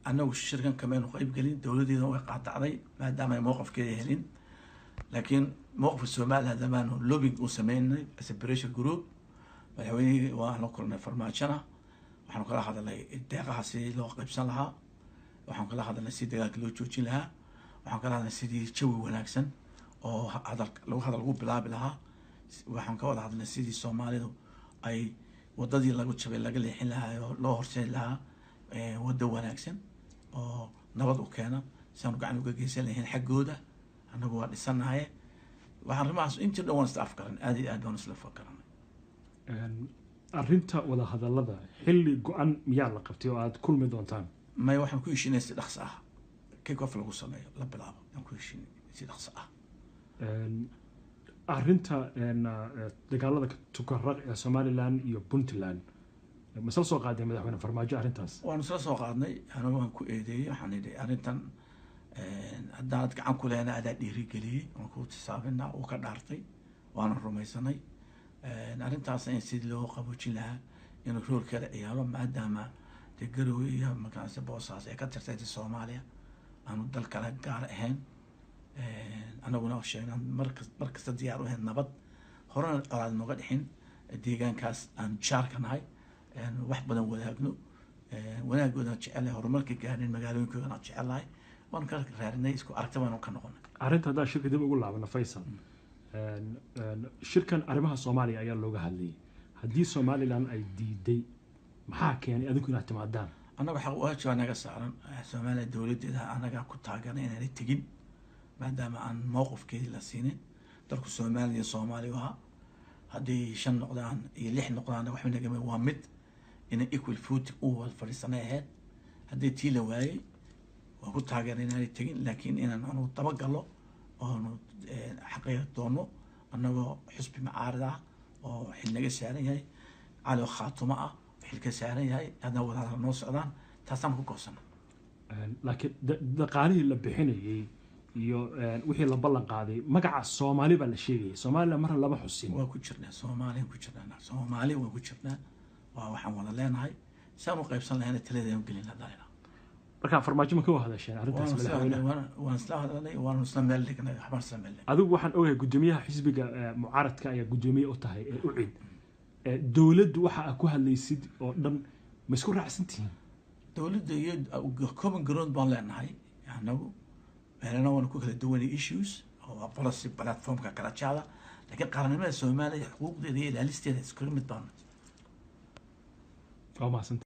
أنا والشركة كمان قريب قليل دولتي هو قاطع علي ما دام موقف كده هلين لكن موقف الصومال هذا ما إنه لوبينج وسمينا سيبريشن جروب مدحويني وإحنا كلنا فرماشنا وإحنا كل هذا اللي الدقة حسي لو قريب سنها وإحنا كل هذا اللي سيد دقة لو تشوفين لها وإحنا كل هذا سيد تشوي وناكسن أو هذا لو هذا الجروب بلعب لها وإحنا كل هذا سيد الصومالي أي wadadii lagu jabay laga leexin lahaa loo horseed lahaa wada wanaagsan oo nabad u keena saan gacan uga geysan lahayn xaggooda anagu waa dhisanahay waxaan rimaas inta dhowan staff karan aad iyo aad baan isla fakaran arrinta wada hadallada xilli go'an miyaa la qabtay oo aad kulmi doontaan may waxaan ku heshiinay si dhaqso ah kick off lagu sameeyo la bilaabo aan ku heshiinay si dhaqso ah arrinta dagaalada tukarraq ee Somaliland iyo Puntland masal soo qaaday madaxweyne farmaajo arrintaas waan soo qaadnay anagu waan ku eedeeyay waxaan idhi arrintan haddaad gacan ku leena adaa dhiirigeliyey waan ku tisaabinaa uu ka dhaartay waana rumaysanay arrintaas in sidii loo qaboojin lahaa inuu roolkeeda ciyaaro maadaama dee Garowe iyo markaasi Boosaas ay ka tirtay Soomaaliya aanu dal kale gaar ahayn anaguna sheegnaa markasta diyaar u ahayn nabad horena qalaad nooga dhixin deegaankaas aan jaarka nahay wax badan wadaagno wanaagooda jecel horumarka gaarnay magaalooyinkooda jecelahay waan ka raarinay isku aragti baan ka noqonay arrinta hadda shirka dib ugu laabana Faysal shirkan arrimaha Soomaaliya ayaa looga hadlayay haddii Somaliland ay diiday maxaa keenay adigu inaad timaadaan anaga xaq u ah naga saaran Soomaaliya dawladeeda anaga ku taagan inay tegin maadaama aan mowqifkeedii la siinin dalku Soomaaliya Soomaaliya haddii 5 noqdaan iyo 6 noqdaan wax naga waa mid in equal foot oo wal fariisanahay haddii tii la waayay waa ku taagan inay tegin laakiin inaan daba galo oo xaqiiqo doono anagoo xisbi macaarida oo xil naga saaran yahay cali khaatuma ah xil ka saaran yahay ana wada noo socdaan taasaan ku goosan laakiin dhaqaalihii la bixinayay iyo wixii la ballan qaaday magaca Soomaali baa la sheegay Soomaaliland mar laba xusin waa ku jirnaa Soomaaliya ku jirnaa Soomaaliya waa ku jirnaa waa waxaan wada leenahay saan u qaybsan lahayn taladeena gelin hadayna marka farmaajo ma ka hadasheen arrintaas waan isla hadalnay waan isla meel dhignay xabar sameeyay adigu waxaan ogahay gudoomiyaha xisbiga mucaaradka ayaa gudoomiye u tahay u cid dawladdu waxa ku hadlaysid oo dhan ma isku raacsantiin dawladda iyo common ground baan leenahay anagu أنا وأنا كل دواني issues أو policy platform ككراتشالا لكن قرننا الصومالي حقوق ذي الأليستيا سكرمت بانت. ما سنت.